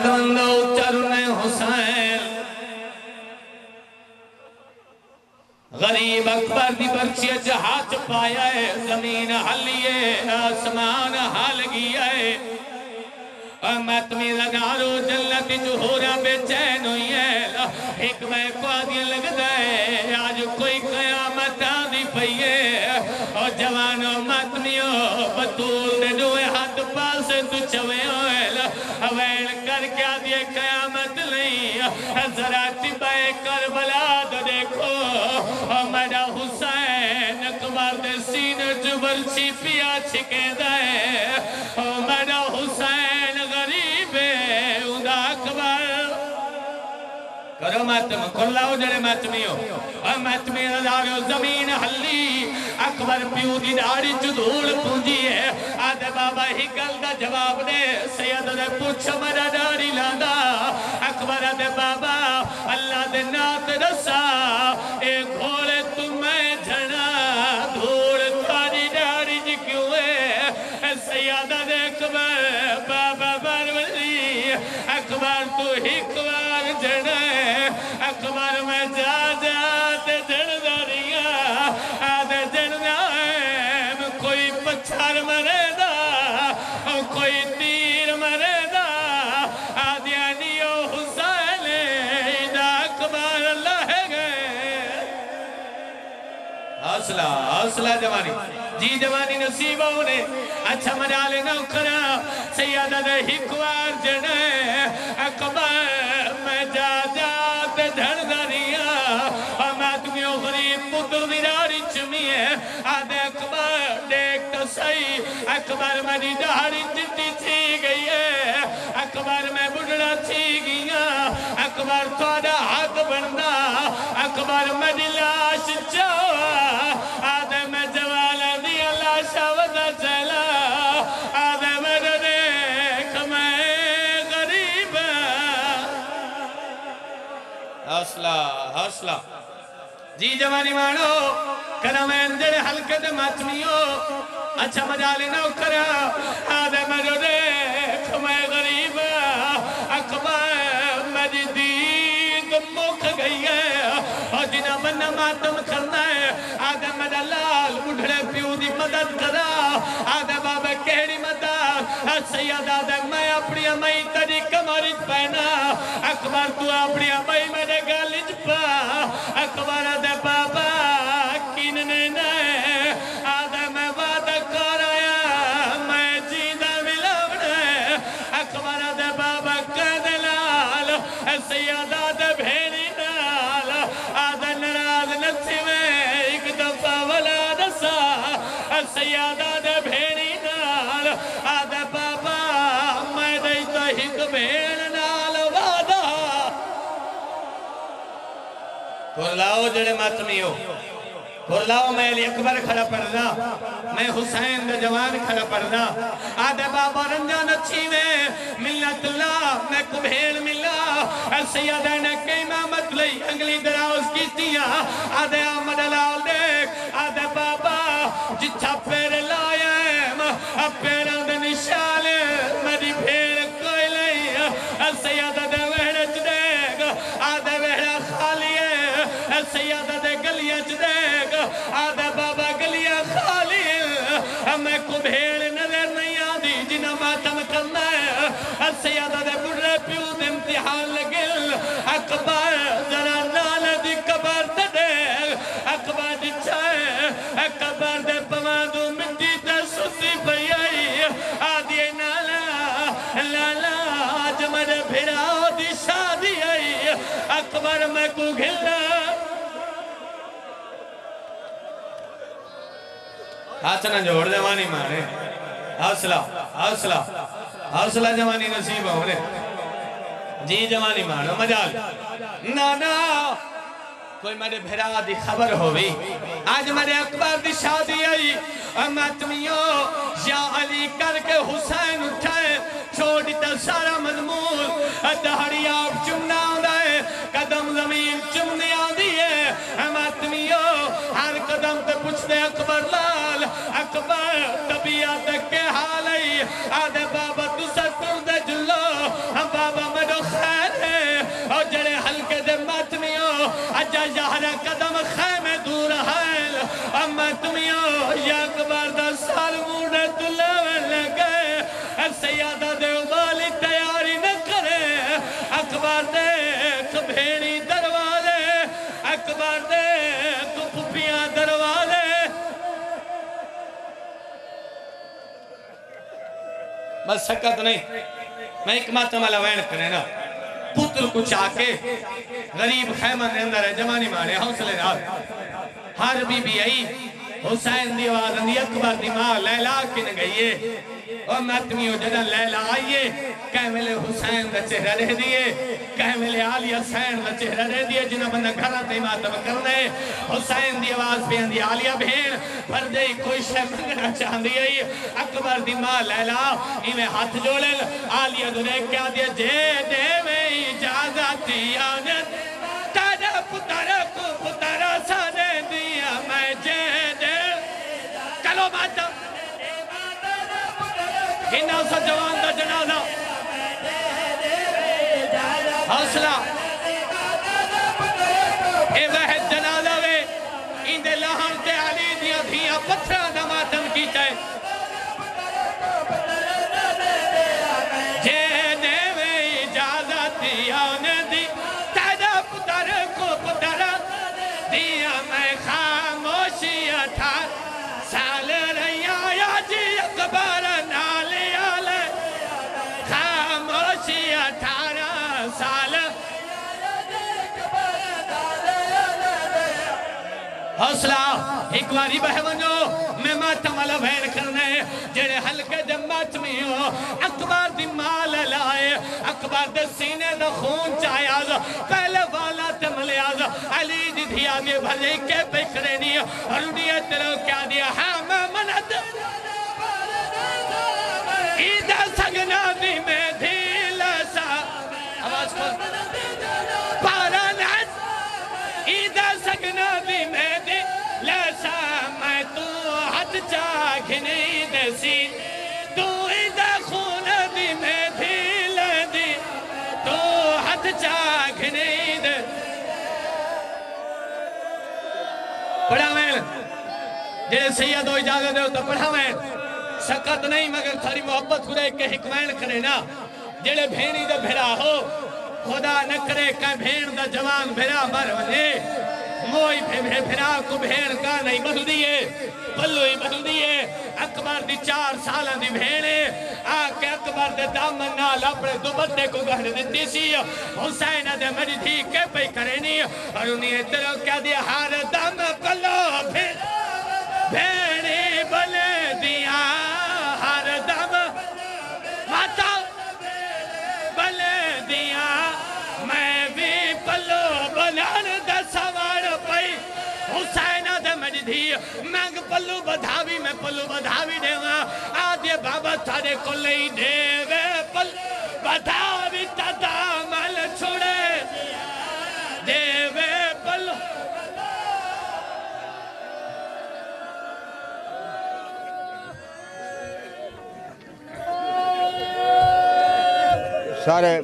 بندو چرن حسین غریب اکبر دی برچی جہات پایا ہے زمین حلیے آسمان حال گیا ہے ماتمی رگارو جلت جہورا بے چین ہوئی ہے حکمہ کو آدھی لگ دائے آج کوئی قیامت آدھی پئیے اور جوانوں ماتمیوں بطول دے دوئے ہاتھ پاسے تو چوے ہوئے اویل کر کے آدھی قیامت نہیں ذرا تبہ کربلا دو دیکھو اور میڈا حسین اکبر دے سینہ جو برچی پیا چھکے دائے اور میڈا حسین غریب ادا اکبر کرو ماتم کھلاؤ جڑے ماتمیوں اور ماتمی رضارو زمین حلی اکبر پیو دی داڑی چدھول پونجی ہے آدھے بابا ہی گل دا جواب دے سید دے پوچھ مرا داڑی لاندا اکبر آدھے بابا اللہ دے نات رسا اے گھوڑے تمہیں جھنا دھوڑ تاری داڑی جی کیوں ہے سیدہ دے اکبر بابا برولی اکبر تو ہی کوار جھنا ہے اکبر میں جا تے جھڑ داریاں آدھے جھڑنا ہے کوئی پچھر مرے دا کوئی تیر مرے دا آدھیانیو حسین ایدہ اکبر اللہ گئے حوصلہ جوانی جی جوانی نصیبہ انہیں اچھا مجالے نہ کرا سیادہ دے ہکوار جنے اکبر میں جا تے دھڑ دھڑیاں اور میں تمہیں غریب پتر دیراری چمی ہے آدھے اکبر دیکھ تو صحیح اکبر میری دہاری جتی تھی گئی ہے اکبر میں بڑھڑا تھی گیا اکبر توڑا حق بندہ اکبر میری لاش چاہا آدھے میں جوالا دیا لاشا وزا چلا آدھے میرے دیکھ میں غریب حوصلہ جی جوانی مانو کرمین جڑے حلقت ماتمیوں اچھا مجالے نہ کرا آدھے میرے دیکھ میں غریب اکبر میری دید مکھ گئی ہے اور جنہ بنا ماتم کرنا ہے آدھے میرا لال بڑھڑے پیو دی مدد کرا آدھے بابا کہڑی مدد سید آدھے میں اپنی امائی تری کمرج پہنا اکبر تو اپنی امائی میرے گالج پا اکبر آدھے بابا کیننے نئے آدھے میں وعدہ کر آیا میں جیدہ ملاونے اکبر آدھے بابا قید لال سید آدھے بھیڑی نال آدھے نراز نسی میں ایک دفعہ ولا نسا سید آدھے بھیڑی نال آدھے بابا میں دیتا ہک بھیڑ نال وعدہ کھلاؤ جڑے ماتمیوں کھلاؤ میں علی اکبر کھڑا پڑھنا میں حسین دے جوان کھڑا پڑھنا آدھے بابا رنجان اچھی میں ملت اللہ میں کو بھیڑ ملا سیدہ نے کئی امامت لئی انگلی دراؤز کی تیا آدھے آمد اللہ دیکھ آدھے بابا جتھا پیر لائیم پیران دے نشال میری بھیڑ کوئی لئی سیدہ دے وحڑچ دیکھ آدھے وحڑا خالی ہے سیدہ دے گلیچ دیکھ آدھے بابا گلیاں خالی میں کو بھیڑ نظر نہیں آدھی جنہ ماتم کرنا ہے سیدہ دے بڑھے پیو دے امتحان لگل اکبر ذرا نال دی قبر دے دیکھ اکبر دی چھائے اکبر دے پوادو مٹی دے سوسی پہیائی آدھی نالا لالا آج میرے بھیڑاؤ دی شادی آئی اکبر میں کو گھلنا ہاتھ نہ جوڑ جوانی مارے حوصلہ جوانی نصیب ہو رہے جی جوانی مارو مجال نانا کوئی میرے بھیرا دی خبر ہوئی آج میرے اکبر دی شادی آئی ماتمیوں یا علی کر کے حسین اٹھائے چھوڑی تا سارا مضمون دہڑی آپ چمنا آدھائے قدم زمین چمنی آدھی ہے ماتمیوں ہر قدم تے پوچھتے اکبر لال اکبر طبیعت کے حال آئی آدھے بابا تو ستر دے جلو بابا سیادہ دے والی تیاری نہ کرے اکبر دے کبھیڑی دروازے اکبر دے کپھیاں دروازے بس سکت نہیں میں ایک ماتم والا وین کرے نا پتر کو چاکے غریب خیمہ نے اندر ہے جمانی مانے حوصلے نال ہر بی بی آئی حسین دی آواز اندی اکبر دی ماں لیلہ کن گئیے اور ماتمیوں جدہ لیلہ آئیے کہیں ملے حسین دا چہرہ رہ دیئے کہیں ملے آلیہ حسین دا چہرہ رہ دیئے جنہ بندہ گھرہ تے ماتم کرنے حسین دی آواز پہ اندی آلیہ بھین پر دے کوئی شے منگنا چاہن دیئے اکبر دی ماں لیلہ ہمیں ہاتھ جوڑل آلیہ دنے کیا دیا جے دے میں اجازت آنت تارا پتارا کو پتارا سانے دیا میں جے دے کلو ماتا انہا سا جوان دا جنازہ حوصلہ اے وحد جنازہ وے اندے لہن تے علی دیا دھیاں پتھرہ نماتم کی چاہے جے دے میں اجازت آنت تارا پتارا کو پتارا دیا میں خاموشی 18 سال رہیا یا جی اکبر نالی آلے خاموشی 18 سال حوصلہ ایک باری بہونو میں ماتم والا بھین کرنے جڑے حلقے دے ماتمی ہو اکبر دی مال لائے اکبر دے سینے دا خون چاہیاز پہلے والا تملیاز علی دی دھیا دے بھلے کے پکرینی اور انہیں تیرے کیا دیا ہاں منت ایدہ سگنا دی میں دھیل سا آواز کھول پارا ناز ایدہ سگنا دی میں دھیل سا میں تو ہاتھ چاکھنی دے سی تو ایدہ خون دی میں دھیل دی تو ہاتھ چاکھنی دے پڑھا میں جیسے سیدہ دو اجازت دے تو پڑھا میں سکت نہیں مگر تھاری محبت خدا ایک حکمین کرے نا جڑے بھینی دے بھیرا ہو خدا نہ کرے کہ بھین دا جوان بھیرا مر ونے موئی بھیرا کو بھین کا نہیں بدل دیئے پلوئی بدل دیئے اکبر دی 4 سالہ دی بھینے آکے اکبر دے دامن نال اپنے دوبتے کو گھر دیتی سی حسین دے مری تھی کے پہ کرینی اور انہیں تیرے کیا دیا ہر دم پلو بھینی بلے دیا ہر دم ماتا بلے دیا میں بھی پلو بلان دا سوار پئی حسین دے مجھ دی مانگ پلو بدھاوی میں پلو بدھاوی دے گا آدھے بابا تھارے کو لئی دے وے پلو بدھاوی تا مل چھوڑے دے وے پلو سارے